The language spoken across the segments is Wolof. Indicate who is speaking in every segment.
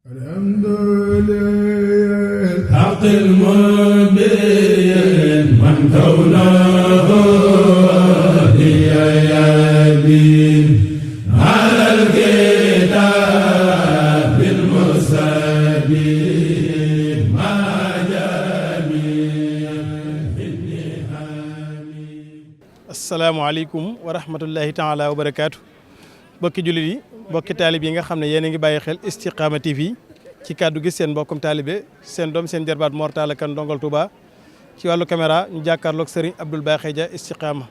Speaker 1: الحمد لله حق المبين من كونه هي يبين على الكتاب المستبين ما جميع النعم.
Speaker 2: السلام عليكم ورحمة الله تعالى وبركاته. bokki jullit yi bokki taalib yi nga xam ne yéen a ngi bàyyi xel Istikhama TV ci kàddu gi seen mbokkum taalibe seen doom seen jarbaat Mor Talla Kane ndongal Touba ci wàllu caméra ñu jàkkaarloog Serigne Abdoul Bakhy Dia Istikhama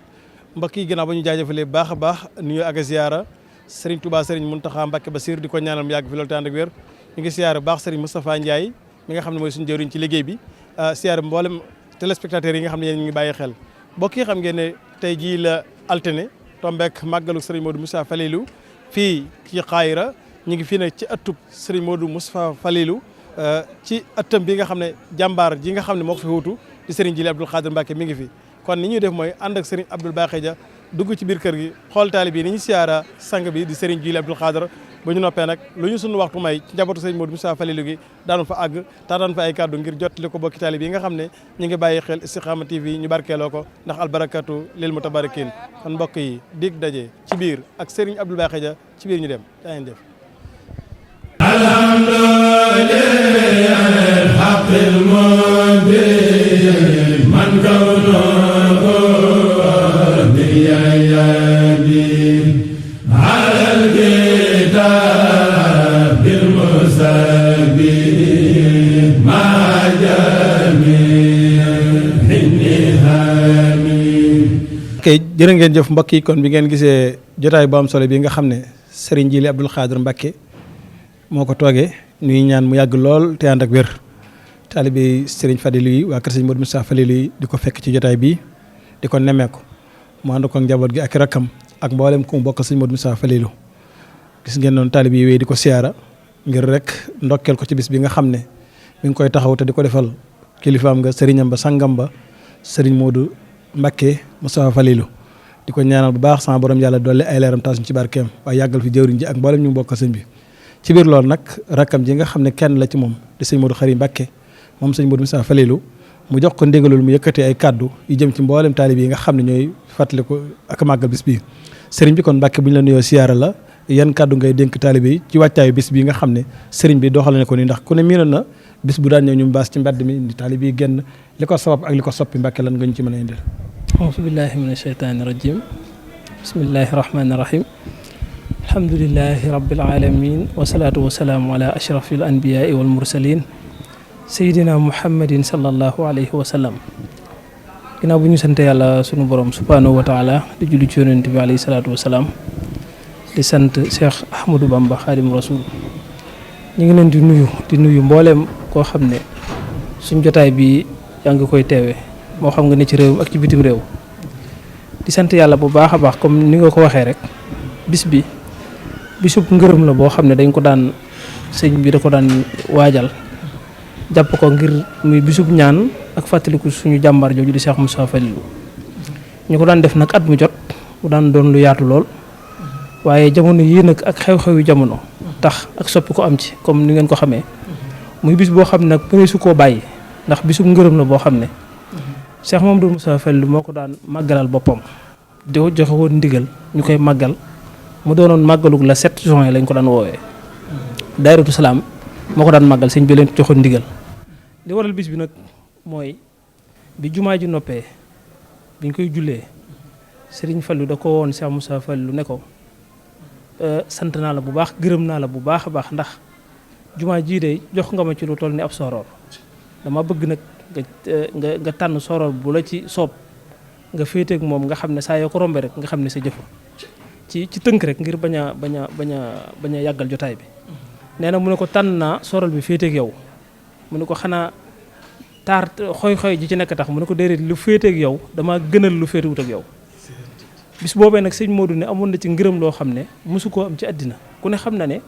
Speaker 2: mbokk yi ginnaaw ba ñu jaajëfalee baax a baax nuyu ak ziyaara Serigne Touba Serigne Mountakha Mbacké Bassir di ko ñaanal mu yàgg fi loolu tànd ak wér ñu ngi siyaare baax Serigne Moustapha Ndiaye mi nga xam ne mooy suñu jëwriñ ci liggéey bi siyaare mboolem téléspectateurs yi nga xam ne yéen ñu ngi bàyyi xel mbokk yi xam ngeen ne tey jii la altine tombeek màggalu Serigne Modou Moustapha Falilou fii ci Xaayira ñu ngi fii nag ci ëttub Serigne Modou Moustapha Falilou ci ëttam bi nga xam ne jàmbaar ji nga xam ne moo ko fi wutu di Serigne Djily Abdoul Khadr Mbacké mi ngi fi kon ni ñuy def mooy ànd ak Serigne Abdoul Bakhy Dia dugg ci biir kër gi xool taalib yi ni ñu siyaara sang bi di Serigne Djily Abdoul Khadr ba ñu noppee nag lu ñu sunu waxtu may ci njabootu Serigne Modou Moustapha Falilou gi daanu fa àgg taataan fa ay kàddu ngir jottali ko bokki taalib yi nga xam ne ñu ngi bàyyi xel Istikhama TV ñu barkeeloo ko ndax albarakatu lil mutabarikin kon mbokk yi dig daje ci biir ak Serigne Abdoul Bakhy Dia ci biir ñu dem daa ngeen def kay jërë ngeen jëf mbokk yi kon bi ngeen gisee jotaay bu am solo bi nga xam ne Serigne Djily Abdoul Khadr Mbacké moo ko toogee ñuy ñaan mu yàgg lool te ànd ak wér taalibe Serigne Falilou yi waa kër Serigne Modou Moustapha Falilou yi di ko fekk ci jotaay bi di ko nemmeeku mu ànd ko ak njaboot gi ak rakkam ak mboolem ku mu bokk Serigne Modou Moustapha Falilou gis ngeen noonu taalibe yi wéy di ko siyaara ngir rek ndokkeel ko ci bis bi nga xam ne mi ngi koy taxaw te di ko defal kilifaam nga sëriñam ba sangam ba Serigne Modou Mbacké Moustapha Falilou di ko ñaanal bu baax sama borom yàlla dolli ay leeram taasuñ ci barkeem waaye yàggal fi jëwriñ ji ak mboolem ñu bokk sëñ bi ci biir loolu nag rakkam ji nga xam ne kenn la ci moom di sëñ Modou Khary Mbacké moom sëñ Modou Moustapha Falilou mu jox ko ndigalul mu yëkkatee ay kàddu yu jëm ci mboolem taalib yi nga xam ne ñooy fàttali ko ak màggal bis bi sëriñ bi kon Mbacké bu ñu la nuyoo siyaara la yan kàddu ngay dénk taalib yi ci wàccaayu bis bi nga xam ne sëriñ bi doxal na ko ni ndax ku ne miinoon na bis bu daan ñëw ñu baas ci mbedd mi di taalib yi génn li ko sabab ak li ko soppi Mbacké lan nga ñu ci mën a indil
Speaker 3: auzu billahi mina shaytaani rajim bismillahi rahmaani rahim alhamdulilahi rabbil alamin wasalaatu wasalaamu ala ashrafil anbiyaai wal mursalin sayidina muhammadin sallallahu alayhi wa sallam ginnaaw bu ñu sante yàlla sunu borom subhanahu wa taala di julli ci yonent bi alayhi salaatu wasalaam di sant Cheikh Ahmadou Bamba Xaadim Rasul ñu ngi leen di nuyu mbooleem koo xam ne suñ jotaay bi yaa ngi koy teewe moo xam nga ne ci réew ak ci bitim réew di sant yàlla bu baax a baax comme ni nga ko waxee rek bis bi bisub ngërëm la boo xam ne dañ ko daan sëñ bi da ko daan waajal jàpp ko ngir muy bisub ñaan ak fàttaliku suñu jàmbaar jooju di Cheikh Moustapha Falilou ñu ko daan def nag at mu jot mu daan doon lu yaatu lool waaye jamono yii nag ak xew-xewi jamono tax ak soppi ko am ci comme ni ngeen ko xamee muy bis boo xam ne nag mëneesu koo bàyyi ndax bisub ngërëm la boo xam ne Cheikh Mamadou Moustapha Falilou moo ko daan màggalal boppam di ko joxe woon ndigal ñu koy màggal mu doonoon màggalug la 7 juin lañ ko daan woowee Daayiratu Salaam moo ko daan màggal sëñ bi leen joxoon ndigal li waral bis bi nag mooy bi jumaa ji noppee biñ koy jullee Serigne Fallou da ko woon Cheikh Moustapha Falilou ne ko sant naa la bu baax gërëm naa la bu baax a baax ndax jumaa jii de jox nga ma ci lu toll ni ab sooroor dama bëgg nag nga tànn sooroor bu la ci soob nga féeteeg moom nga xam ne saa yoo ko rombee rek nga xam ne sa jëfu ci tënk rek ngir bañ a yàggal jotaay bi nee na mu ne ko tànn naa sooroor bi féeteeg yow mu ne ko xanaa taar xoy-xoy ji ci nekk tax mu ne ko déedéet lu féeteeg yow dama gënal lu féetewut ak yow bis boobee nag sëñ Modou ne amoon na ci ngërëm loo xam ne mosu koo am ci àddina ku ne xam na ne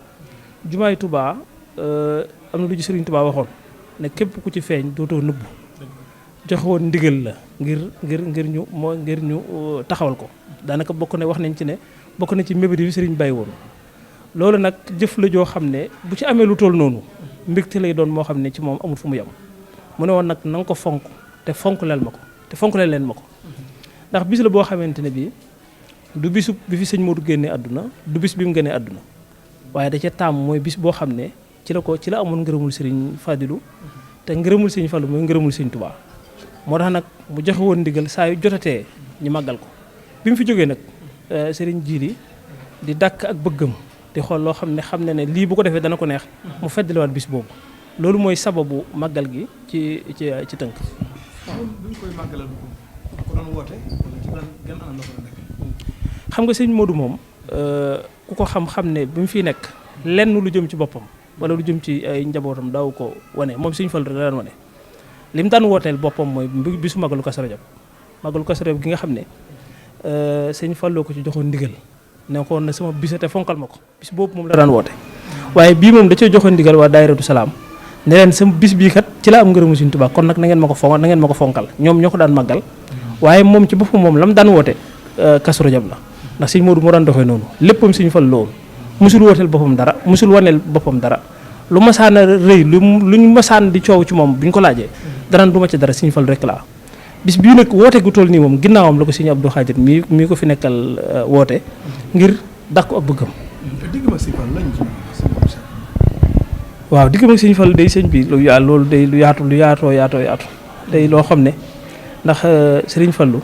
Speaker 3: jumaay Touba am na lu ci Sëriñ Touba waxoon ne képp ku ci feeñ dootoo nëbbu joxe woon ndigal la ngir ñu taxawal ko daanaka bokk na wax nañ ci ne bokk na ci mébét yi Sëriñ bàyyi woon loolu nag jëf la joo xam ne bu ci amee lu toll noonu mbégte lay doon moo xam ne ci moom amul fu mu yem mu ne woon nag na nga ko fonk te fonk leel ma ko te fonk leen ma ko ndax bis la boo xamante ne bii du bisu bi fi sëñ Modou génnee àdduna du bis bi mu génnee àdduna waaye da ca taam mooy bis boo xam ne ci la amoon ngërëmul sëriñ Fadilou te ngërëmul sëriñ Fallou mooy ngërëmul sëriñ Touba moo tax nag mu joxe woon ndigal saa yu jotatee ñu màggal ko bi mu fi jógee nag sëriñ Jili di dàkk ak bëggam di xool loo xam ne ne lii bu ko defee dana ko neex mu feddaliwaat bis boobu loolu mooy sababu màggal gi ci tënk. xam nga sëñ Modou moom ku ko xam ne bi mu fiy nekk lenn lu jëm ci boppam wala lu jëm ci ay njabootam daaw ko wane moom sëñ Fallu la daan wane li mu daan wooteel boppam mooy bisu màggalu Kazu Rajab gi nga xam ne sëñ Fallu ko ci joxoon ndigal ne ko na sama bisa te fonkal ma ko bis boobu moom la daan woote waaye bii moom da cee joxoon ndigal waa daayiratu salaam ne leen sama bis bii kat ci la am ngërëmu Sëñ Tuubaa kon nag na ngeen ma ko fonkal ñoom ñoo ko daan màggal waaye moom ci boppam moom la mu daan woote Kazu Rajab la ndax sëñ Modou moo daan doxee noonu léppam sëñ Fallu loolu musul wooteel boppam dara musul waneel boppam dara lu masaan a rëy luñ masaan di coow ci moom bu ñu ko laajee danaan du ma ci dara sëñ Fallu rek laa bis bii nag woote gu toll nii moom ginnaawam la ko sëñ Abdou Khadir mii ko fi nekkal woote ngir dàkku ak bëggam. waaw digg mag sëñ Fallu day sëñ bi loolu day lu yaatoo day loo xam ne ndax sëriñ Fallu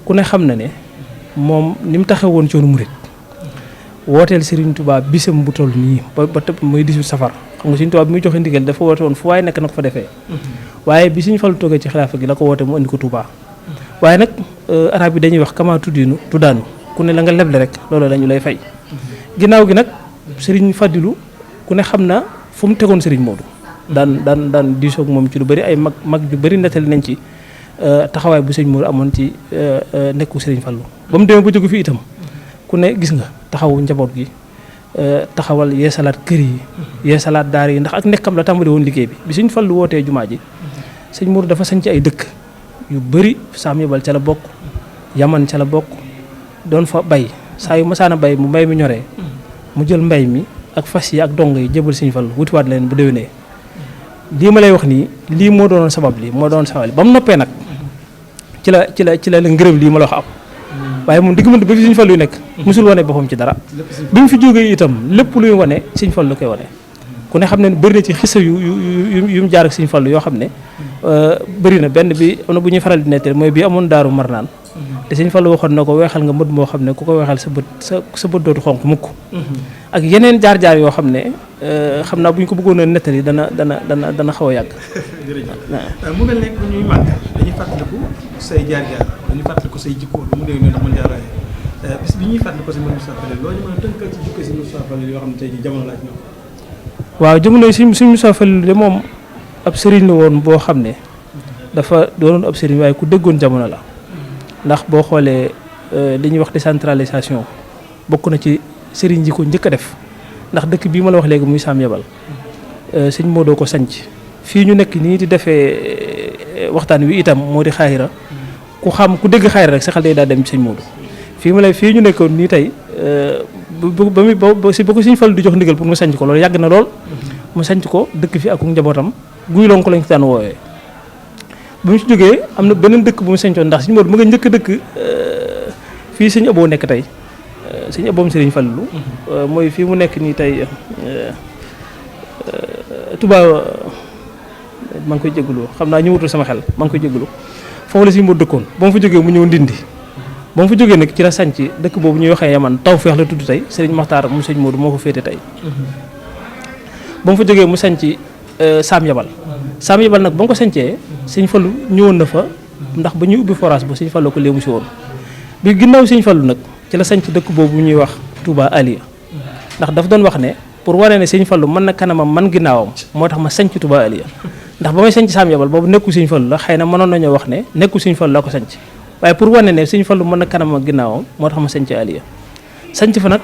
Speaker 3: ku ne xam na ne moom ni mu taxawoon ci yoonu murit wooteel Sëriñ Tuubaa bisam bu toll nii ba tëpp mooy 18 safar xam nga Sëriñ Tuubaa bi muy joxe ndigal dafa woote woon fu waaye nekk na ko fa defee waaye bi Sëriñ Fallu toogee ci xilaafa gi la ko woote mu andi ko Tuubaa waaye nag arab yi dañuy wax kama tuddiinu tuddaanu ku ne la nga leble rek loolu lañu lay fay ginnaaw gi nag Sëriñ Fadilu ku ne xam na fu mu tegoon Sëriñ Modou daan diisoog moom ci lu bari ay mag ju bari nettali nañ ci taxawaay bu Sëriñ Modou amoon ci nekku Sëriñ Fallu ba mu demee ba jóge fi itam ku ne gis nga taxawu njaboot gi taxawal yeesalaat kër yi yeesalaat daara yi ndax ak nekkam la tàmbali woon liggéey bi Sëriñ Fallu wootee jumaa ji Sëriñ Modou dafa sañ ci ay dëkk yu bëri Saam Yabal ca la bokk Yaman ca la bokk doon fa bay saa yu masaana bay mu mbay mi ñoree mu jël mbay mi ak fas yi ak dong yi jébal Sëriñ Fallu wutiwaat leen bu déwénee lii ma lay wax nii lii moo doonoon sabab li ba mu noppee nag ci la ngërëm lii ma la wax am waaye moom digg mënti ba fi Sëriñ Fallu yu nekk musul wane boppam ci dara bi mu fi jógee itam lépp luy wane Sëriñ Fallu koy wane ku ne xam ne bëri na ci xisa yu mu jaar ak Sëriñ Fallu yoo xam ne bëri na benn bi am na bu ñuy faral di nettali mooy bii amoon Daaru Marnaan te Sëriñ Fallu waxoon na ko weexal nga mbët moo xam ne ku ko weexal sa bët dootu xonk mukk ak yeneen jaar-jaar yoo xam ne xam naa bu ñu ko bëggoon a nettali dana xaw a yàgg.
Speaker 2: mu mel ne bu ñuy màggal dañuy fàttaliku say jaar-jaar dañuy fàttaliku say jikko lu mu néew nii ndax mën jaar bis bi ñuy fàttaliku si Moussa Fall loolu ñu mën a tënkal ci jikko si Moussa Fall yoo xam ne tey jii jamono laaj na ko.
Speaker 3: waaw jamono yi si Moussa Fall de moom ab sëriñ la woon boo xam ne dafa doonoon ab sëriñ waaye ku déggoon jamono la ndax boo xoolee li ñuy wax décentralisation bokk na ci sëriñ ji ko njëkk a def ndax dëkk bii ma la wax léegi muy Saam Yabal sëñ Modou ko sanc fii ñu nekk nii di defee waxtaan wi itam moo di xaayira ku dégg xaayira rek sa xel day daal dem sëñ Modou fii ñu nekkoon nii tey ba ko Sëñ Fallu di jox ndigal pour mu sanc ko loolu yàgg na lool mu sanc ko dëkk fi ak njabootam guy lonk lañ ko daan woowee bu mu ci jógee am na beneen dëkk bu mu sancoon ndax sëñ Modou mu nga njëkk dëkk fii sëñ Aboo nekk tey sëñ Aboom Sëriñ Fallu mooy fii mu nekk nii tey Touba maa ngi koy jégalu xam naa ñëwatul sama xel maa ngi koy jégalu foofu la sëñ Modou dëkkoon ba mu fa jógee mu ñëw Ndindi ba mu fa jógee nag ci la sanc dëkk boobu ñuy waxee Yaman Tawfeex la tudd tey Sëriñ Maxtaar mu sëñ Modou moo ko féete tey ba mu fa jógee mu sanc Saam Yabal nag ba mu ko sancee sëñ Fallu ñëwoon na fa ndax ba ñuy ubbi forage ba sëñ Fallu ko léemu si woon bi ginnaaw sëñ Fallu nag ci la sanc dëkk boobu ñuy wax Touba Aliya ndax daf doon wax ne pour wane ne sëñ Fallu mën na kanamam man ginnaawam moo tax ma sanc Touba Aliya ndax ba may sanc Saam Yabal boobu nekku sëñ Fallu la xëy na mënoon nañoo wax ne nekku sëñ Fallu la ko sanc waaye pour wane ne sëñ Fallu mën na kanamam ginnaawam moo tax ma sanc Aliya sanc fa nag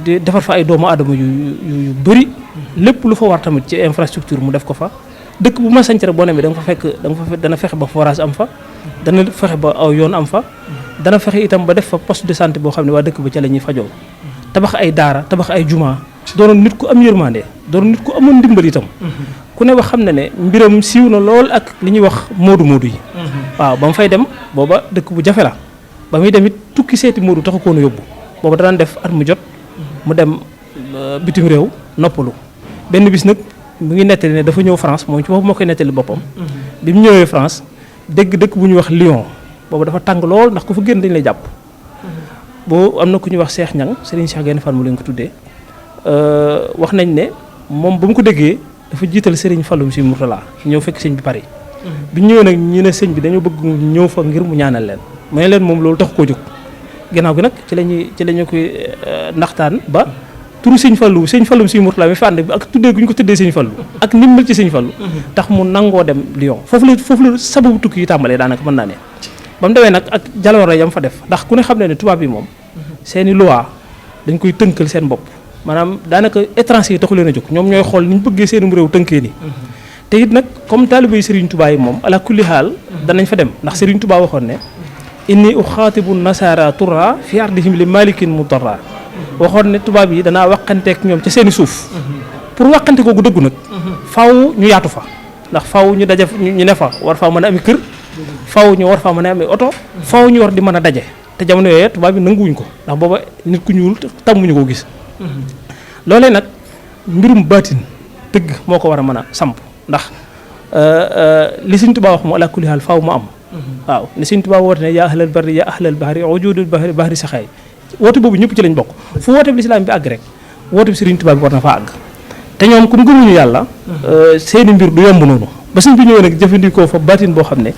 Speaker 3: di defar fa ay doomu aadama yu bëri lépp lu fa war tamit ci infrastructure mu def ko fa dëkk bu ma sanc rek boo demee dana fexe ba forage am fa dana fexe ba aw yoon am fa dana fexe itam ba def fa poste de santé boo xam ne waa dëkk ba ca la ñuy fajoo tabax ay daara tabax ay jumaa doonoon nit ku am yërmande doonoon nit ku amoon ndimbal itam ku ne wax xam ne ne mbiram siiw na lool ak li ñuy wax moodu yi waaw ba mu fay dem booba dëkk bu jafe la ba muy dem it tukki seeti moodu taxu koon a yóbbu booba danaan def at mu jot mu dem bitim réew noppalu benn bis nag mu ngi nettali ne dafa ñëw France moom ci boppam moo koy nettali boppam bi mu ñëwee France dégg dëkk bu ñuy wax Lyon boobu dafa tàng lool ndax ku fa génn dañu lay jàpp boo am na ku ñuy wax Cheikh Niang Serigne Cheikh Gaïndé Fatma mu leen ko tuddee wax nañ ne moom ba mu ko déggee dafa jiital Serigne Falloum si Mourtala ñëw fekk sëñ bi Paris bi ñu ñëwee nag ñu ne sëñ bi dañoo bëgg ñëw fa ngir mu ñaanal leen mu ne leen moom loolu tax koo jóg ginnaaw gi nag ci la ñu koy naxtaan ba turu sëñ Fallu si Mourtala mi fi ànd ak tuddee gu ñu ko tuddee sëñ Fallu ak ni mu mel ci sëñ Fallu tax mu nangoo dem Lyon foofu la sababu tukki yi tàmbalee daanaka mën naa ne ba mu demee nag ak jaloore yam fa def ndax ku ne xam ne tubaab yi moom seeni loi dañ koy tënkal seen bopp maanaam daanaka étranger yi taxu leen a jóg ñoom ñooy xool ni ñu bëggee seenum réew tënkee ni te it nag comme taalibe yi Serigne Touba yi moom ala kulli xaal danañ fa dem ndax Serigne Touba waxoon ne inni uxaatibu nasara turra fi ardihim li malikin mudarra waxoon ne tubaab yi danaa waqanteek ñoom ca seeni suuf pour waqante kooku dëggu nag faw ñu yaatu fa ndax faw ñu daje ñu ne fa war faa mën a ami kër faw ñu war faa mën a ami oto faw ñu war di mën a daje te jamono yooyu tubaab yi nanguwuñ ko ndax booba nit ku ñuul tàmmuñu ko gis loolee nag mbirum baatin dëgg moo ko war a mën a samp ndax li Sëñ Tuubaa wax mu ala kulli haal faaw mu am waaw li Sëñ Tuubaa woote ne yaa ahlal barri yaa ahlal bahri wujudul bahri saxaay woote boobu ñëpp ci lañ bokk fu woote bi lislaam bi àgg rek woote bi Sëriñ Tuubaa bi war na faa àgg te ñoom comme gëmuñu yàlla seeni mbir du yomb noonu ba suñ bi ñëwee nag jëfandikoo fa baatin boo xam ne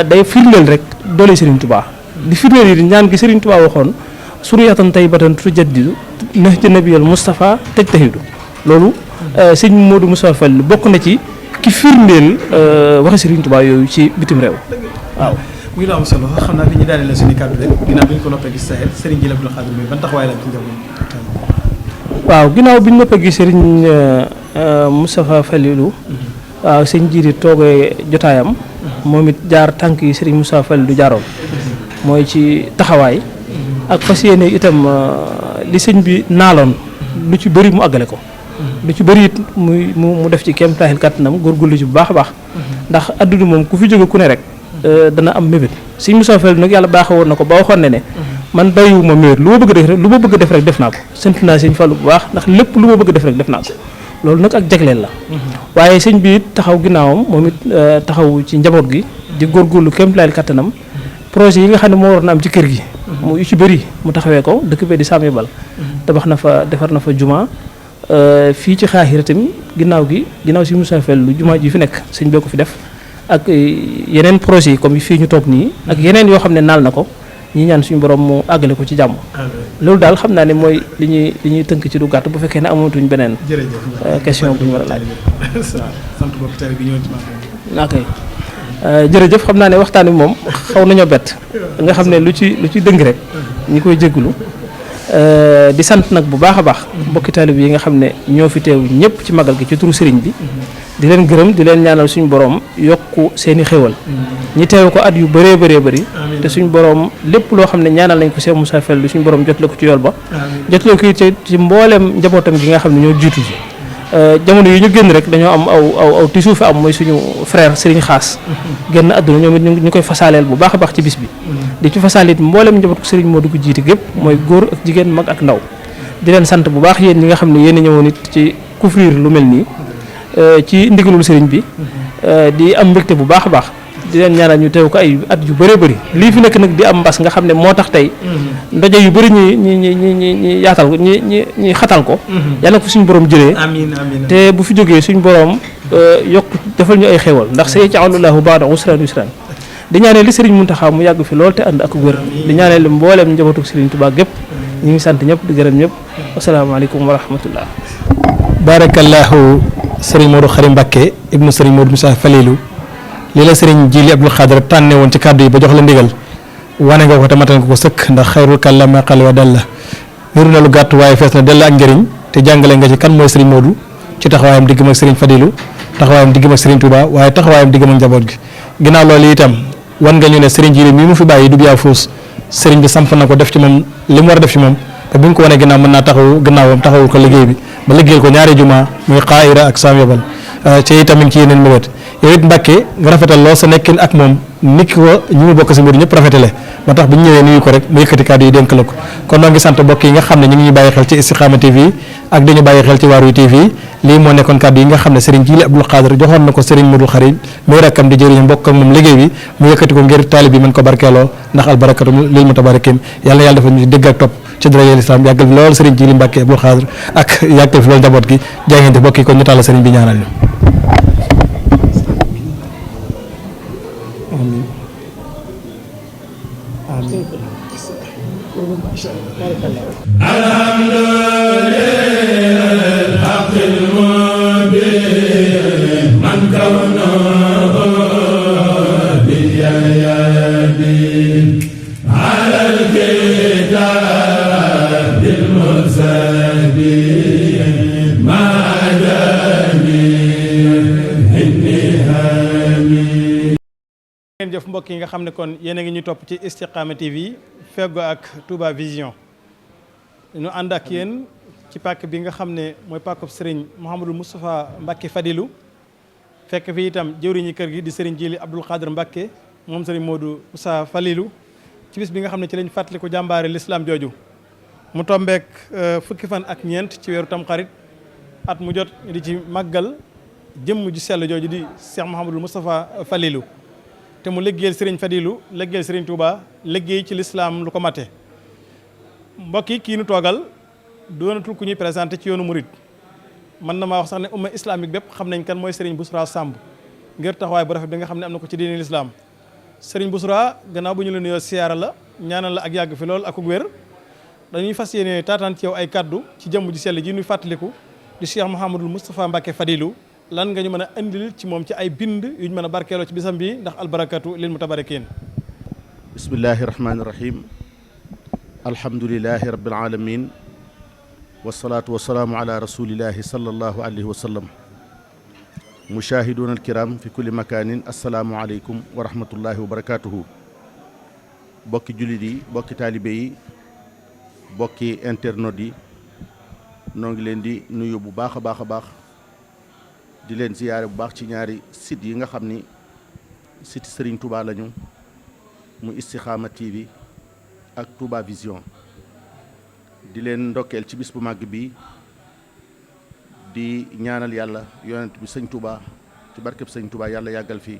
Speaker 3: day firndeel rek doole Sëriñ Tuubaa di firndeel yi ñaan gi Sëriñ Tuubaa waxoon suriyatan tayyibatan tujaddidu nahja nabiyal Mustafa tajtahidu loolu sëñ Modou Moussa Fall bokk na ci ki firndeel waxi Sëriñ Tuubaa yooyu ci bitim réew waaw.
Speaker 2: muy lu am solo xam naa fi ñu daaneel la suñu kàddu rek ginnaaw bi ñu ko noppee gis Sahel Serigne Djily Abdou Khadre bi ban taxawaay la ci njaboot.
Speaker 3: waaw ginnaaw bi ñu noppee gis Serigne Moustapha Falilou waaw sëñ Djily toogee jotaayam moom it jaar tànk yi Serigne Moustapha Falilou jaaroon mooy ci taxawaay ak fas yéene itam li sëñ bi naaloon lu ci bëri mu àggale ko lu ci bëri it mu def ci kéem taaxil kàttanam góorgóorlu ci bu baax a baax ndax adduna moom ku fi jóge ku ne rek dana am mébét sëñ Moussa Fall nag yàlla baaxee woon na ko ba waxoon ne man bàyyiwuma mébét lu ma bëgg def rek def naa ko sant naa sëñ Fallu bu baax ndax lépp lu ma bëgg def rek def naa ko loolu nag ak jagleel la waaye sëñ bi it taxaw ginnaawam moom it taxaw ci njaboot gi di góorgóorlu kéem taaxil kàttanam projet yi nga xam ne moo war na am ci kër gi mu yu ci bëri mu taxawee ko dëkk bee di Sam Yabal tabax na fa defar na fa juma fii ci Xaaxira tamit ginnaaw si Moussa Fall lu juma ji fi nekk sëñ bee ko fi def ak yeneen projet yi comme fii ñu toog nii ak yeneen yoo xam ne naal na ko ñi ñaan suñu borom mu àggale ko ci jàmm loolu daal xam naa ne mooy li ñuy tënk ci du gàtt bu fekkee ne amatuñ beneen question bu ñu war a laaj
Speaker 2: sant bokk télé bi ñëwoon ci
Speaker 3: naa koy jërëjëf xam naa ne waxtaan wi moom xaw nañoo bett nga xam ne lu ci dëng rek ñi koy jégalu di sant nag bu baax a baax mbokki taalib yi nga xam ne ñoo fi teew ñëpp ci magal gi ci turu sëriñ bi di leen gërëm di leen ñaanal suñu borom yokku seeni xéwal ñi teew ko at yu bëree bëri te suñu borom lépp loo xam ne ñaanal nañ ko Cheikh Moussa Fall lu suñu borom jotale ko ci yool ba jotale ko ci mbooleem njabootam gi nga xam ne ñoo jiitu ji jamono yi ñu génn rek dañoo am aw tissu fi am mooy suñu frère Serigne Xaas génn àdduna ñoom it ñu koy fasaaleel bu baax a baax ci bis bi di ci fasaal it mboolem njabootu Serigne moo dugg jiite gépp mooy góor ak jigéen mag ak ndaw di leen sant bu baax yéen ñi nga xam ne yéen a ñëwoon it ci couvrir lu mel nii ci ndigalul Serigne bi di am mbégte bu baax a baax di leen ñaanal ñu teew ko ay at yu bëree bëri lii fi nekk nag di am mbas nga xam ne moo tax tey ndaje yu bëri ñi yaatal ko ñi xatal ko yàlla ko suñu borom jëlee te bu fi jógee suñu borom yokk defal ñu ay xéewal ndax say ja'alallahu ba'da usran yusran di ñaaneel li Serigne Mountakha mu yàgg fi lool te ànd ak wér di ñaaneel li mbooleem njabootu Serigne Touba gépp ñu ngi sant ñëpp di gërëm ñëpp asalaamaaleykum wa rahmatullah
Speaker 4: barakallahu Serigne Modou Khary Mbacké ibnu Serigne Modou Moussa Falilou lii la Serigne Djily Abdou Khadre tànne woon ci kàddu yi ba jox la ndigal wane nga ko te matal nga ko sëkk ndax xayrul kàllaam ma qalla wa dalla niru na lu gàtt waaye fees na dell ak njëriñ te jàngale nga ci kan mooy Serigne Modou ci taxawaayam diggam ak Serigne Fadilou taxawaayam diggam ak Serigne Touba waaye taxawaayam diggam ak njaboot gi ginnaaw loolu itam wan nga ñu ne Serigne Djily mii mu fi bàyyi du yaa fuus Serigne bi samp na ko def ci moom li mu war a def ci moom te bi nga ko wanee ginnaaw mën naa taxaw gannaawam taxawul ko liggéey bi ba liggéeyal ko ñaari juma muy xaayira ak saam yobal ci itamit ci yeneen mébét yow it Mbàkke nga rafetal lool sa nekkin ak moom nit ko ñi mu bokk si mbir ñëpp rafetale ba tax bu ñu ñëwee nuyu ko rek mu yëkkati kàddu yi dénk la ko kon noo ngi sant mbokk yi nga xam ne ñu ngi ñu bàyyi xel ci Istikhama TV ak dañu bàyyi xel ci Waarwi TV lii moo nekkoon kàddu yi nga xam ne Serigne Djily Abdou Khadre joxoon na ko Serigne Modou Xarim muy rakkam di jëriñ mbokk ak moom liggéey bi mu yëkkati ko ngir taalib bi mën ko barkeeloo ndax albarakatu lil mutabarikin yàlla na yàlla dafa ñu dégg ak topp ci dara islam yàggal fi lool Serigne Djily Mbacke Abdou Khadre ak yàggal fi lool njaboot gi jaa ngeen di mbokk yi kon ñu tàll Serigne bi ñaanal ñu
Speaker 2: ngeen jëf mbokk yi nga xam ne kon yéen a ngi ñu topp ci Istikhama TV feggo ak Touba Vision ñu ànd ak yéen ci pàkk bi nga xam ne mooy pàkkub Serigne Mouhamadou Moustapha Mbacke Fadilou fekk fi itam jëwriñi kër gi di Serigne Djily Abdou Khadre Mbacke moom Serigne Modou Moussa Falilou ci bis bi nga xam ne ci lañ fàttaliku jàmbaare l'islam jooju mu tombeek fukki fan ak ñeent ci weeru tamxarit at mu jot di ci màggal jëmm ju sell jooju di Cheikh Mouhamadou Moustapha Falilou te mu liggéeyal Serigne Fadilou liggéeyal Serigne Touba liggéey ci l'islam lu ko mate mbokk yi kii nu toogal doonatul ku ñuy présenté ci yoonu murid mën na maa wax sax ne umma islamique bépp xam nañ kan mooy Serigne Bousra Samb ngir taxawaay bu rafet bi nga xam ne am na ko ci diine l'islam Serigne Bousra gannaaw bu ñu la nuyoo siyaara la ñaanal la ak yàgg fi lool ak wér dañuy fas yéene taataan ci yow ay kaddu ci jëmm ji sell ji ñuy fàttaliku di Cheikh Mouhamadou Moustapha Mbacke Fadilou lan nga ñu mën a indil ci moom ci ay bind yu ñu mën a barkeeloo ci bisam bi ndax albarakatu lil mutabarikin
Speaker 5: bismillahi rahmaani rahim alhamdulilahi rabbil alamin wasalaatu wasalaamu ala rasulillahi sallallahu alayhi wa sallam mushahiduna alkiram fi kulli makanin assalaamu aleykum wa rahmatullahi wa barakatuhu bokki jullit yi bokki taalibe yi bokki internautes yi noo ngi leen di nuyu bu baax a baax a baax di leen ziyaare bu baax ci ñaari site yi nga xam ni site Serigne Touba lañu mu Istikhama TV ak Touba Vision di leen ndokkeel ci bis bu màgg bi di ñaanal yàlla yonent bi sëñ Touba ci barkeb sëñ Touba yàlla yàggal fi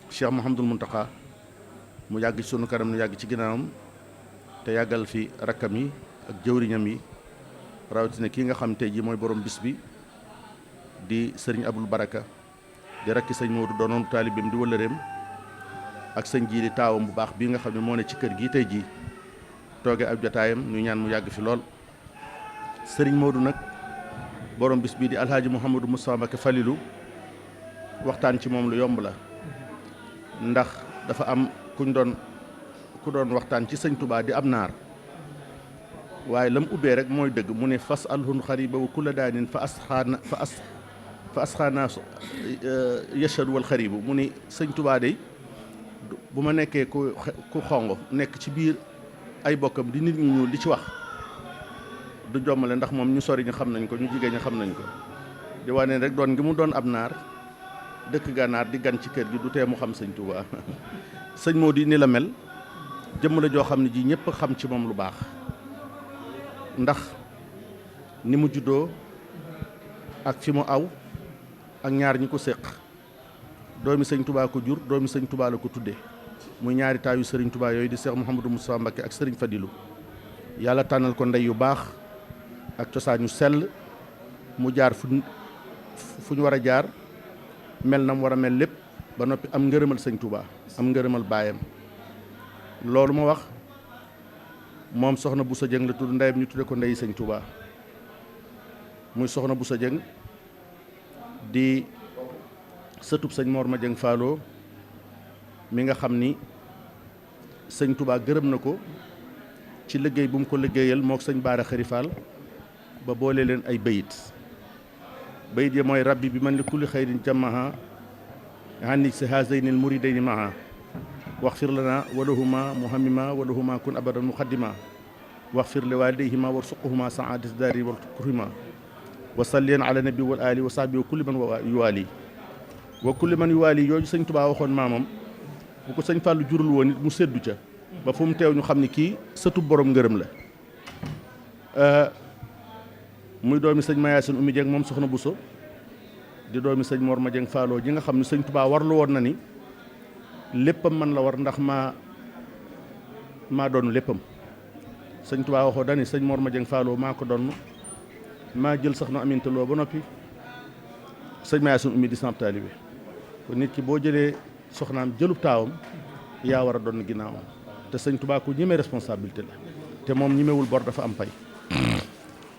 Speaker 5: Cheikh Mouhamadoul Mountakha mu yàgg ci sunu kanam nu yàgg ci ginnaawam te yàggal fi rakkam yi ak jëwriñam yi rawatina kii nga xam tey ji mooy borom bis bi di sëriñ Abdul Baraka di rakki sëñ Modou doonoon taalibeem di wëllëreem ak sëñ Djily taawam bu baax bii nga xam ne moo ne ci kër gi tey jii tooge ab jotaayam ñu ñaan mu yàgg fi lool sëriñ Modou nag borom bis bii di alhaaji Mouhamadou Moustapha Mbacke Falilou waxtaan ci moom lu yomb la ndax dafa am ku doon waxtaan ci sëñ Touba di am naar waaye la mu ubbee rek mooy dëgg mu ne fas alhun xariba wa kulla daanin fa asxaana yashadu wal xaribu mu ni sëñ Touba day bu ma nekkee ku xongo nekk ci biir ay bokkam di nit ñu ñuul di ci wax du jommale ndax moom ñu sori ñu xam nañ ko ñu jigéen ñi xam nañ ko di wane rek doon ngi mu doon ab naar dëkk gànnaar di gan ci kër gi du tee mu xam sëñ Touba sëñ Modou ni la mel jëmm la joo xam ne ji ñëpp xam ci moom lu baax ndax ni mu juddoo ak fi mu aw ak ñaar ñi ko séq doomi sëñ Touba ko jur doomi sëñ Touba la ko tudde muy ñaari taayu sëriñ Touba yooyu di Cheikh Mouhamadou Moustapha Mbacke ak sëriñ Fadilou yàlla tànnal ko ndey yu baax ak cosaan yu sell mu jaar fu ñu war a jaar mel na mu war a mel lépp ba noppi am ngërëmal sëñ Touba am ngërëmal baayam loolu ma wax moom soxna Boussa Dieng la tudd ndeyam ñu tudde ko ndeyi sëñ Touba muy soxna Boussa Dieng di sëtub sëñ Mor ma Dieng Fallo mi nga xam ni sëñ Touba gërëm na ko ci liggéey bu mu ko liggéeyal mook sëñ Baara Xëri Fall ba boole leen ay bayit yi mooy rabbi bi man li kulli xayrin jamaha hanni si hazaynil muridayni maha waxfir lana walahuma muhammima walahuma kun abadan muqaddima waxfir li waalidayhima warsuqhuma saadati daari wal tukrima wa salleen ala nabi wal ali wa sahbi wa kulli man yuwaali wa kulli man yuwaali yooyu sëñ Tuubaa waxoon maamam bu ko sëñ Fàllu jurul woon it mu seddu ca ba fu mu teew ñu xam ni kii sëtu borom ngërëm la muy doomi sëñ Mayaasin Oumy Dieng moom soxna Bousso di doomi sëñ Mor Ma Dieng Falloo ji nga xam ne sëñ Tuubaa warlu woon na ni léppam man la war ndax maa doon léppam sëñ Tuubaa waxoo dani sëñ Mor Ma Dieng Falloo maa ko doon maa jël soxna Aminta Lo ba noppi sëñ Mayaasin Oumy di samp taalibe kon nit ki boo jëlee soxnaam jëlub taawam yaa war a doon ginnaawam te sëñ Tuubaa ku ñemee responsabilité la te moom ñemewul bor dafa am pay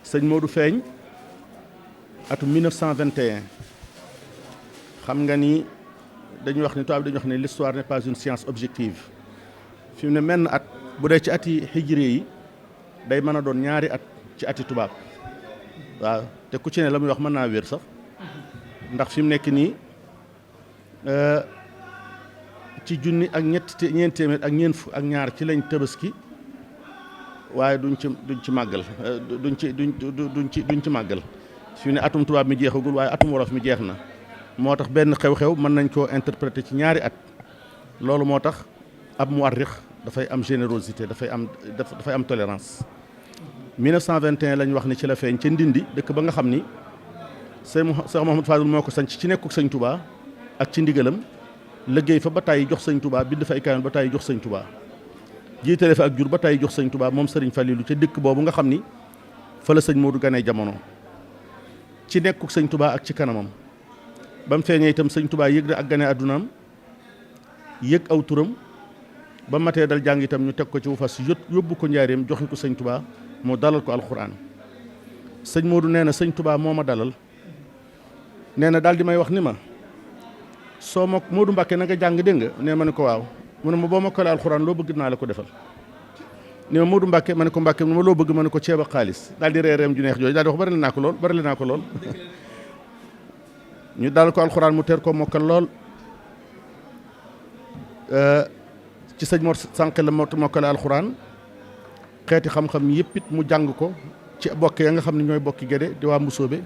Speaker 5: sëñ Modou feeñ atum 1921 xam nga ni dañuy wax ni tubaab dañuy wax ne l'histoire n'est pas une science objective fi mu ne menn at bu dee ci ati hijri yi day mën a doon ñaari at ci ati tubaab waaw te ku ci ne la muy wax mën naa wér sax ndax fi mu nekk nii ci junni ak ñeent téeméer ak ñeent fukk ak ñaar ci lañ tabaski waaye duñ ci màggal duñ ci màggal fi mu ne atum tubaab mi jeexagul waaye atum wolof mi jeex na moo tax benn xew-xew mën nañ koo interpréter ci ñaari at loolu moo tax ab muwarrix dafay am générosité dafay am tolérance 1921 lañ wax ni ci la feeñ ca Ndindi dëkk ba nga xam ni Cheikh Mouhamadou Fadil moo ko sanc ci nekkuk sëñ Touba ak ci ndigalam liggéey fa ba tàyyi jox sëñ Touba bind fa ay kaamil ba tàyyi jox sëñ Touba jiitale fa ak jur ba tàyyi jox sëñ Touba moom Serigne Fallilou ca dëkk boobu nga xam ni fa la sëñ Modou ganee jamono ci nekkuk sëñ Touba ak ci kanamam ba mu feeñee itam sëñ Touba yëg na ak gane addunaam yëg aw turam ba matee dal jàng itam ñu teg ko ci wu fas yóbbu ko njaareem joxe ko sëñ Touba moo dalal ko alxuraan sëñ Modou nee na sëñ Touba moo ma dalal nee na daal di may wax ni ma soo ma Modou Mbacke na nga jàng dégg nga nee ma ne ko waaw mu ne ma boo ma kolee alxuraan loo bëgg naa la ko defal ni ma Modou Mbacke ma ne ko Mbacke mu ne ma loo bëgg ma ne ko ceeb ak xaalis daal di reereem ju neex jooju daal di wax bari naa ko lool ñu dalal ko alxuraan mu teer ko mokkal lool ci sëñ Mor Sànq la mokkale alxuraan xeeti xam-xam yëpp it mu jàng ko ci bokk ya nga xam ne ñooy bokki Gédé di waa Mbusoobe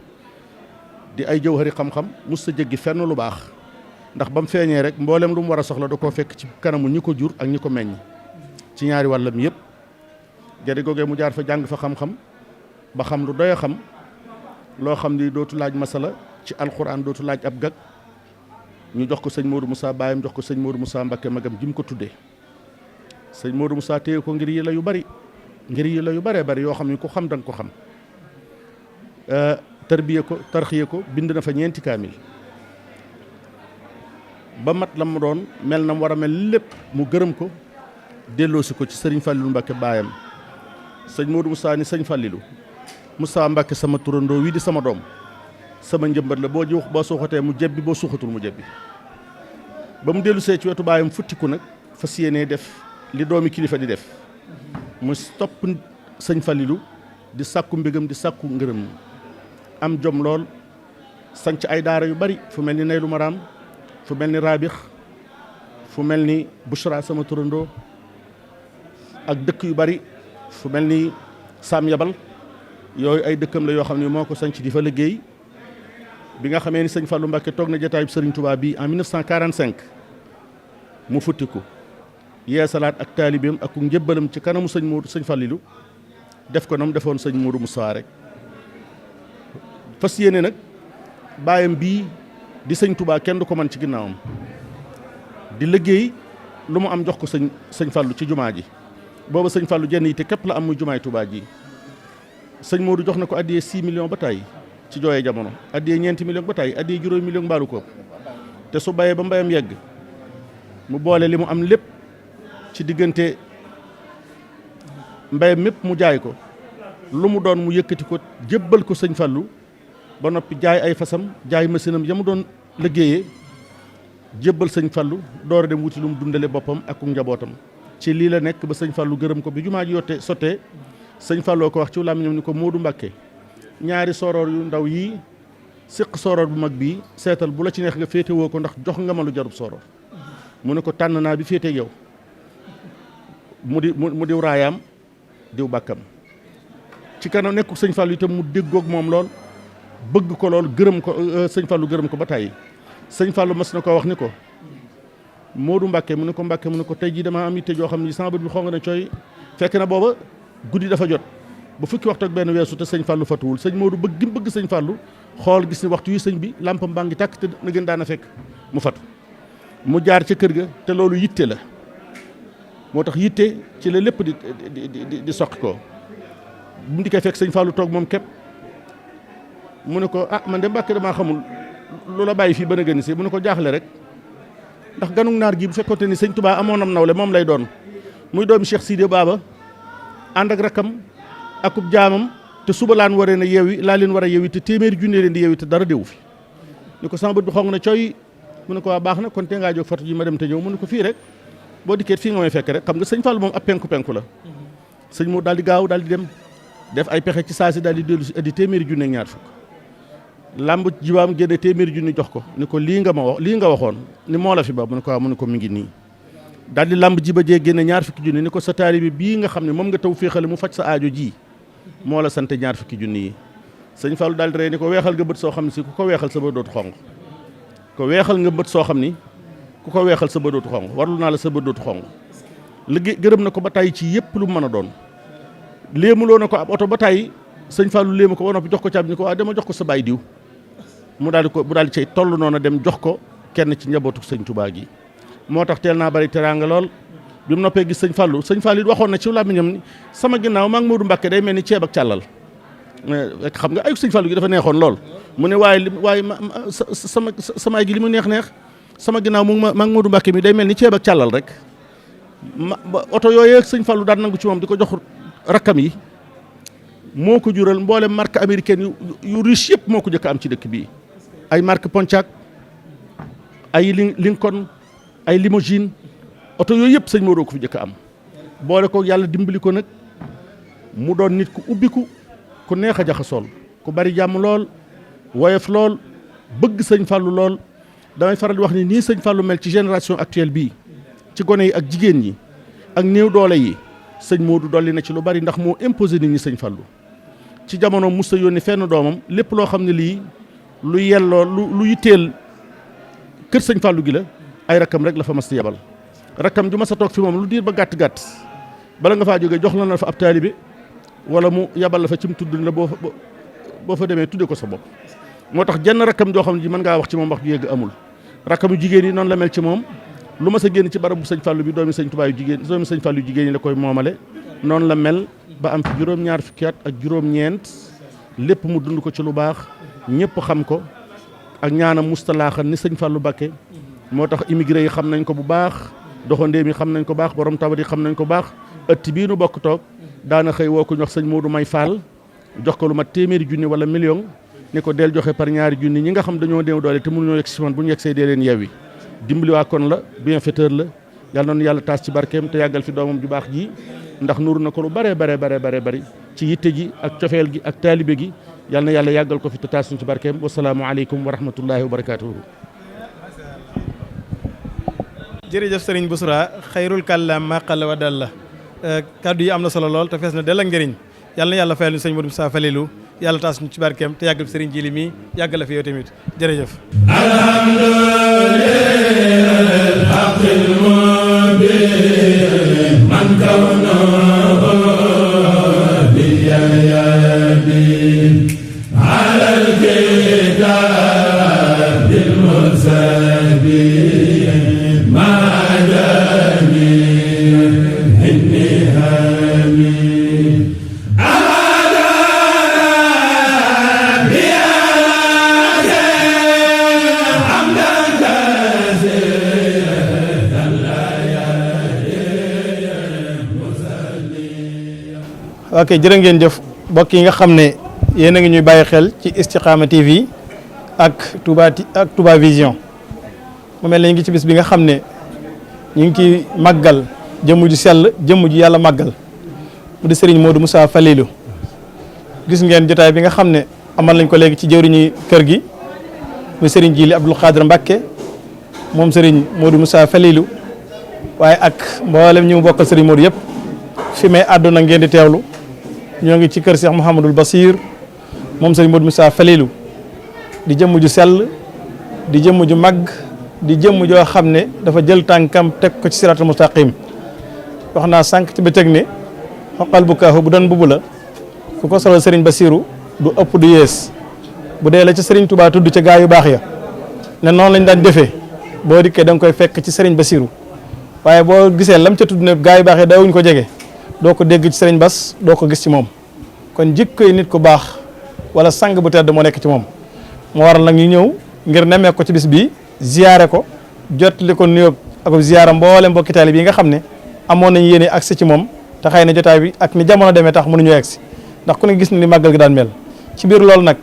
Speaker 5: di ay jëwhari xam-xam mus sa jéggi fenn lu baax ndax ba mu feeñee rek mboolem lu mu war a soxla da koo fekk ci kanamu ñi ko jur ak ñi ko meññ ci ñaari wàllam yëpp Gédé googee mu jaar fa jàng fa xam-xam ba xam lu doy a xam loo xam ni dootu laaj masala ci alxuraan dootu laaj ab gag ñu jox ko sëñ Modou Moussa baayam jox ko sëñ Modou Moussa Mbacké magam ji mu ko tuddee sëñ Modou Moussa téye ko ngir yi la yu bari bëree bari yoo xam ne ku xam danga ko xam tarbiye ko tarxiye ko bind na fa 4 kaamil ba mat la mu doon mel na mu war a mel lépp mu gërëm ko delloosi ko ci sëriñ Fallilou Mbacké baayam sëñ Modou Moussa ni sëñ Fallilou Moussa Mbacké sama turandoo wi di sama doom sama njëmbat la boo suuxatee mu jebbi boo suuxatul mu jebbi ba mu dellu see ci wetu baayam futtiku nag fas yéenee def li doomi kilifa di def mu topp sëñ Fallilou di sàkku mbégam di sàkku ngërëm am jom lool sanc ay daara yu bari fu mel ni Naylu Maram fu mel ni Rabix fu mel ni Bouchra sama turandoo ak dëkk yu bari fu mel ni Sam Yabal yooyu ay dëkkam la yoo xam ne moo ko sanc di fa liggéey bi nga xamee ni sëñ Fallou Mbacké toog na jataayub Sëriñ Touba bi en 1945 mu futtiku yeesalaat ak taalibeem ak njëbbalam ci kanamu sëñ Fallilou def ko na mu defoon sëñ Modou Moussa rek fas yéene nag baayam bii di sëñ Touba kenn du ko man ci ginnaawam di liggéey lu mu am jox ko sëñ Fallou ci jumaa ji booba sëñ Fallou jenn yi te képp la am muy jumaay Touba ji sëñ Modou jox na ko addiyee 6 millions ba tàyyi ci jooyee jamono addiyee 4 millions ba tàyyi addiyee juróomi millions mbaalu ko te su bayee ba mbayam yegg mu boole li mu am lépp ci diggante mbayam mépp mu jaay ko lu mu doon mu yëkkati ko jébbal ko sëñ Fallou ba noppi jaay ay fasam jaay machine am ya mu doon liggéeyee jébbal sëñ Fallou door a dem wuti lu mu dundale boppam ak njabootam ci lii la nekk ba sëñ Fallou gërëm ko bi jumaa ji yotte sottee sëñ Fallou ko wax ci làmmiñam ni ko Modou Mbacké ñaari sooroor yu ndaw yii séq sooroor bu mag bii seetal bu la ci neex nga féete woo ko ndax jox nga ma lu jarub sooroor mu ne ko tànn naa bi féete yow mu diw raayaam diw bàkkam ci kanam nekkul sëñ Fallou itam mu déggoog moom lool bëgg ko lool gërëm ko sëñ Fallou gërëm ko ba tàyyi sëñ Fallou mas na ko wax ni ko Modou Mbacke mu ne ko Mbacke mu ne ko tey jii damaa am yitte joo xam ni sama bët bi xong na cooy fekk na booba guddi dafa jot ba fukki waxtu ak benn weesu te sëñ Fallou fatuwul sëñ Modou bëgg gi bëgg sëñ Fallou xool gis ni waxtu yi sëñ bi lampam baa ngi tàkk te na gën daana fekk mu fatu mu jaar ca kër ga te loolu yitte la moo tax yitte ci la lépp di soqi ko bu mu di koy fekk sëñ Fallou toog moom képp mu ne ko man de Mbacke damaa xamul lu la bàyyi fii ba na gën si mu ne ko jaaxle rek ndax ganug naar gi bu fekkoonte ni sëñ Touba amoonam nawle moom lay doon muy doomi Cheikh Sidé Baba ànd ak rakam akub jaamam te suba laan waree na yeewi laa leen war a yeewi te téeméeri junne leen di yeewi te dara déwu fi ni ko sama bët bi xong na cooy mu ne ko waa baax na kon te ngaa jóg fatu ji ma dem te ñëw mu ne ko fii rek boo dikkee fii nga may fekk rek xam nga sëñ Fallou moom ab penku la sëñ moo daal di gaaw daal di dem def ay pexe ci saa si daal di dellu si indi téeméeri junne ak ñaar fukk làmb jiwaam génne téeméeri junne jox ko ni ko lii nga waxoon ni moo la fi ba mu ne ko waaw mu ne ko mi ngi nii daal di làmb jiba jee génne ñaar fukki junne ni ko sa taalibe bii nga xam ne moom nga taw féexale mu faj sa aajo ji moo la sant ñaar fukki junne yi sëñ Fallou daal di rey ni ko weexal nga bët soo xam ne si ku ko weexal sa bët dootu xong ko weexal nga bët soo xam ni ku ko weexal sa bët dootu xong warlu naa la sa bët dootu xong liggéey gërëm na ko ba tàyyi ci yëpp lu mu mën a doon léemuloo na ko ab oto ba tàyyi sëñ Fallou léemu ko ba noppi jox ko caabi ni ko waa dama jox ko sa baay diw mu daal di cay toll noonu dem jox ko kenn ci njabootu sëñ Touba gi moo tax teel naa bari teraanga lool bi mu noppee gis sëñ Fallou it waxoon na ci làmmiñam ni sama ginnaaw maa ngi Modou Mbacke day mel ni ceeb ak càllal xam nga ay sëñ Fallou gi dafa neexoon lool mu ne waaye sama ay gi li mu neex sama ginnaaw maa ngi Modou Mbacke mi day mel ni ceeb ak càllal rek oto yooyee sëñ Fallou daan nangu ci moom di ko jox rakkam yi moo ko jural mboolem marque américaine yu riche yëpp moo ko jëkk am ci dëkk bii ay marque Pontiac ay Lincoln ay limousine oto yooyu yëpp sëñ Modou ko fi jëkk am boole ko yàlla dimbali ko nag mu doon nit ku ubbiku ku neex a jaxasool ku bari jàmm lool woyof lool bëgg sëñ Fallou lool damay faral di wax ni nii sëñ Fallou mel ci génération actuelle bii ci gone yi ak jigéen ñi ak néew doole yi sëñ Modou dolli na ci lu bari ndax moo imposé nit ñi sëñ Fallou ci jamono musta yónni fenn doomam lépp loo xam ne lii lu yelloo lu yitteel kër sëñ Fallou gi la ay rakkam rek la fa mas di yebal rakkam ju mas a toog fi moom lu diir ba gàtt bala nga faa jógee jox la na fa ab taalibe wala mu yabal la fa ci mu tudd la boo fa demee tudde ko sa bopp moo tax jenn rakkam joo xam ne ji mën ngaa wax ci moom wax ju yegg amul rakkam yu jigéen yi noonu la mel ci moom lu mas a génn ci barabu sëñ Fallou bi doomi sëñ Touba yu jigéen doomi sëñ Fallou yu jigéen yi la koy moomale noonu la mel ba am fi juróom-ñaar fukki at ak juróom-ñeent lépp mu dund ko ci lu baax ñëpp xam ko ak ñaanam mustalaaxan ni sëñ Fallou Mbacké moo tax immigré yi xam nañ ko bu baax doxandéem yi xam nañ ko baax borom tabat yi xam nañ ko baax ëtt bii nu bokk toog daana xëy woo ko ñu wax sëñ Modou May Fall jox ko lu mat téeméeri junni wala million ni ko del joxe par ñaari junni ñi nga xam dañoo néew doole te mënuñoo yegg si man bu ñu yegg see dee leen yewwi dimbali waa kon la bienfaiteur la yàlla noonu yàlla taas ci barkeem te yàggal fi doomam ju baax ji ndax nuru na ko lu bare bari ci yitte ji ak cofeel gi ak taalibe gi yàlla na yàlla yàggal ko fi te taas ci barkeem wasalaamu aleykum wa rahmatullahi wa barakatuhu.
Speaker 2: jërëjëf sëriñ Bousra xayrul kàllaam maa qalla wa dalla kaddu yi am na solo lool te fees na del ak njëriñ yàlla na yàlla fayal ñu sëñ Modou Moussa Falilou yàlla taas ñu ci barkeem te yàggal fi sëriñ Jili mi yàggal la fi yow tamit jërëjëf. ok jërë ngeen jëf mbokk yi nga xam ne yéen a ngi ñuy bàyyi xel ci Istikhama TV ak Touba Vision mu mel ne ñu ngi ci bis bi nga xam ne ñu ngi ciy màggal jëmm ju sell jëmm ju yàlla màggal mu di Serigne Modou Moussa Falilou gis ngeen jotaay bi nga xam ne amal nañ ko léegi ci jëwriñu kër gi muy Serigne Jili Abdou Khadre Mbacké moom Serigne Modou Moussa Falilou waaye ak mboolem ñi mu bokkal Serigne Modou yëpp fi may àdduna ngeen di teewlu ñoo ngi ci kër Cheikh Mouhamadul Basir moom sëriñ Modou Moussa Falilou di jëmm ju sell di jëmm ju màgg di jëmm joo xam ne dafa jël tànkam teg ko ci siratul mustaqim wax naa sànq ci bëccëg ne xoqal bu kaahu bu doon bubu la ku ko solal sëriñ Basiru du ëpp du yées bu dee la ci sëriñ Touba tudd ca gaa yu baax ya ne noonu lañ daan defee boo dikkee da nga koy fekk ci sëriñ Basiru waaye boo gisee lam ca tudd ne gaa yu baax ya daawuñ ko jege doo ko dégg ci sëriñ Bas doo ko gis ci moom kon jikkoy nit ku baax wala sang bu tedd moo nekk ci moom moo waral nag ñu ñëw ngir nemmee ko ci bis bi ziyaare ko jotli ko nuyoo ak ziyaara mboolem mbokki taalibe yi nga xam ne amoon nañ yéene agsi ci moom te xëy na jotaay bi ak ni jamono demee tax mënuñu agsi ndax ku ne gis na ni màggal gi daan mel ci biir loolu nag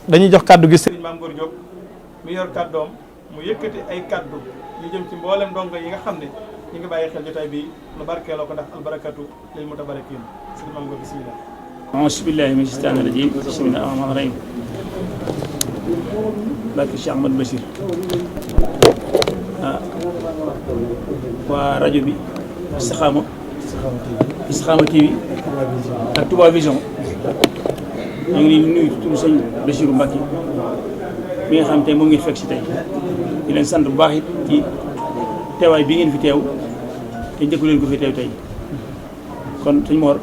Speaker 2: dañuy jox kàddu gi sëriñ Mame Gor Diop mu yor kàddoom mu yëkkati ay kàddu yu jëm ci mboolem ndongo yi nga xam ne ñu ngi bàyyi xel jotaay bi nu barkeeloo ko ndax albarakatu lil mutabarakin sëriñ Mame Gor bismillah
Speaker 6: auzu billaahi mina shaytaani rajiim bismillaahi rahmaani rahiim barke Cheikh Ahmadou Bachir waa rajo bi Istikhama TV ak Touba Vision ñu ngi leen di nuyu turu sëñ Bachirou Mbacké mi nga xam tey moom ngeen fekk si tey di leen sant bu baax it ci teewaay bi ngeen fi teew te njëkku leen ko fi teew tey kon sëñ Mor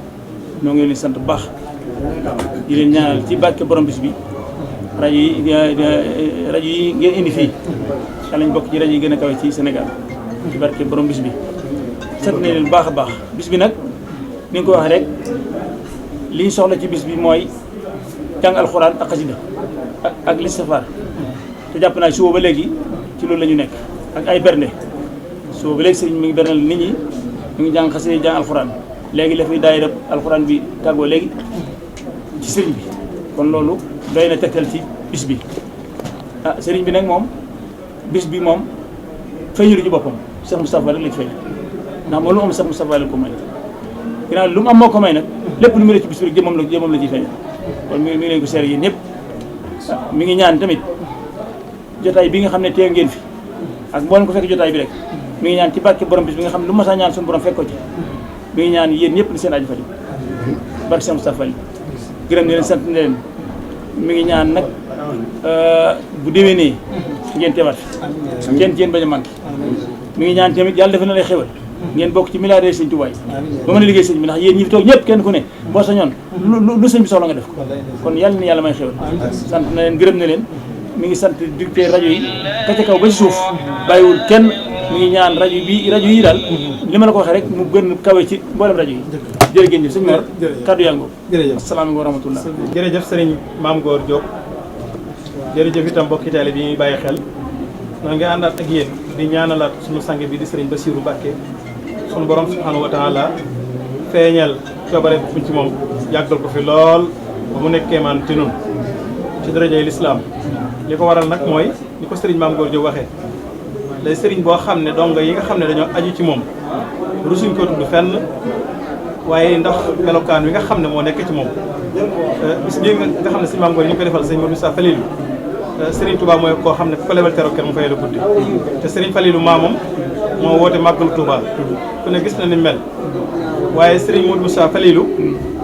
Speaker 6: ñoo ngi leen di sant bu baax di leen ñaanal ci barke borom bis bi rajo yi ngeen indi fii xel nañ bokk ci rajo yi gën a kawe ci Sénégal ci barke borom bis bi sant nañ leen bu baax a baax bis bi nag ni nga ko waxee rek li ñu soxla ci bis bi mooy jàng alxuraan ak xasida ak listifaar te jàpp naa suba ba léegi ci loolu la ñu nekk ak ay bernde suba ba léegi sëriñ mi ngi bernal nit ñi ñu ngi jàng xasida jàng alxuraan léegi la fi daayira alxuraan bi tàggoo léegi ci sëriñ bi kon loolu doy na tegtal ci bis bi sëriñ bi nag moom bis bi moom feeñu ci boppam Cheikh Moustapha rek la ci feeñ ndax moom lu am Cheikh Moustapha la ko may ginnaaw lu mu am moo ko may nag lépp lu mu la ci bis bi rek jëmam la ciy feeñ kon mi ngi leen ko seere yéen ñëpp mi ngi ñaan tamit jotaay bi nga xam ne teew ngeen fi ak mboolem ko fekk jotaay bi rek mi ngi ñaan ci barke borom bis bi nga xam ne lu ma saa ñaan suñu borom fekk ko ci mi ngi ñaan yéen ñëpp ni seen aju faju barke Cheikh Moustapha yi gërëm ne leen sant ne leen mi ngi ñaan nag bu déwénee ngeen teewaat kenn ci yéen bañ a manqué mi ngi ñaan tamit yàlla defal na lay xewal ngeen bokk ci milliardaires sëñ Tuubaa ba mën a liggéey sëñ bi ndax yéen ñi fi toog ñëpp kenn ku ne boo sañoon lu sëñ bi soxla nga def ko kon yàlla na yàlla may xewal sant na leen gërëm na leen mi ngi sant directeur rajo yi ka ca kaw ba ci suuf bàyyiwul kenn mi ngi ñaan rajo yi daal li ma la ko waxee rek mu gën kawe ci mboolem rajo yi jërë ngeen jëf sëñ Mor kaddu yaa ngoo
Speaker 2: jërëjëf
Speaker 6: asalaamaaleykum wa rahmatullah
Speaker 2: jërëjëf sëriñ Mame Gor Diop jërëjëf itam mbokki taalibe bi ñuy bàyyi xel noo ngi àndaat ak yéen di ñaanalaat suñu sang bi di sëriñ Bassirou Mbacké suñu borom subhanahu wa taala feeñal coobare bu ci moom yàggal ko fi lool ba mu nekkee man ci nun ci darajay lislaam li ko waral nag mooy ni ko sëriñ Mame Gor Diop waxee day sëriñ boo xam ne dongo yi nga xam ne dañoo aju ci moom rusuñ ko tudd fenn waaye ndax melokaan wi nga xam ne moo nekk ci moom bis bii nga xam ne sëriñ Mame Gor yi ñu ko defal sëriñ Modou Moussa Falilou Serigne Touba mooy koo xam ne ku ko lebal teru kenn mu fay la guddi te Serigne Falilou maamam moo woote màggalu Touba ku ne gis na ni mel waaye Serigne Modou Moussa Falilou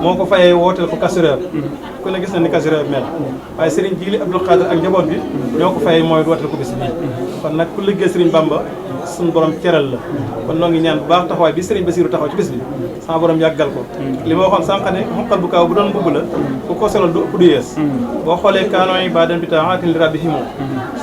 Speaker 2: moo ko fayee wooteel ko Kazuréer ku ne gis na ni Kazuréer mel waaye Serigne Djili Abdou Khadre ak njaboot bi ñoo ko fayee mooy wooteel ko bis bii kon nag ku liggéey Serigne Bamba suñu borom ceral la kon noo ngi ñaan bu baax taxawaay bi Serigne Bassirou taxaw ci bis bi sama borom yàggal ko li ma waxoon sànq ne xoqal bu kaaw bu doon mbubb la ku ko solal du ëpp du yees boo xoolee kaanoo yi ba den bi taatin li rabbi himoo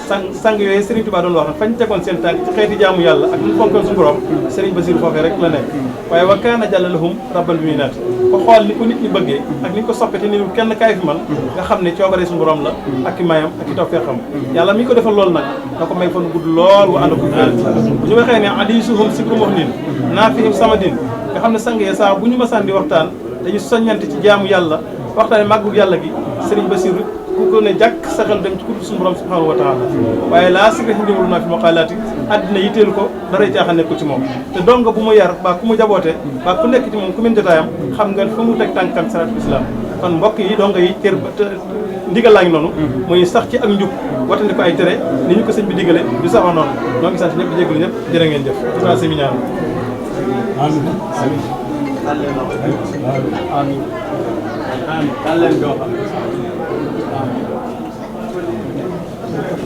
Speaker 2: sang yooyu Serigne Touba doon wax nag fañ tegoon seen tànk ci xeeti jaamu yàlla ak ñu fonkoon suñu borom Serigne Bassirou foofee rek la nekk waaye wa kaana jàlla lahum rabban bi muy naat ko xool ni ko nit ñi bëggee ak ni ko soppe te ni kenn kaay fi man nga xam ne coobare suñu borom la ak i mayam ak i tawfeexam yàlla mi ko defal loolu nag da ko may fan gudd lool wa ànd ko bu ñu waxee ne adisuhum sibru muhnin naafihim samadin nga xam ne sang yee saa bu ñu masaan di waxtaan dañu soññante ci jaamu yàlla waxtaane màggu yàlla gi Serigne Bassirou ku ko ne jàkk saxal dem ci kudd suñu borom subhanahu wa taala waaye laa si nga xindimul naa fi maqaalaati àddina yitteelu ko daray caaxaan nekkul ci moom te donga bu mu yar baa ku mu jaboote baa ku nekk ci moom ku min jotaayam xam nga fu mu teg tànkam salatul islam kon mbokk yi donga yi cër ndigal laa ngi noonu muy sax ci ak njub watandi ko ay tere ni ñu ko sëñ bi digale du saxoo noonu ñoo ngi sant ñëpp di jégalu ñëpp jërë ngeen jëf sa semi ñaan amiin amiin kan leen koo xam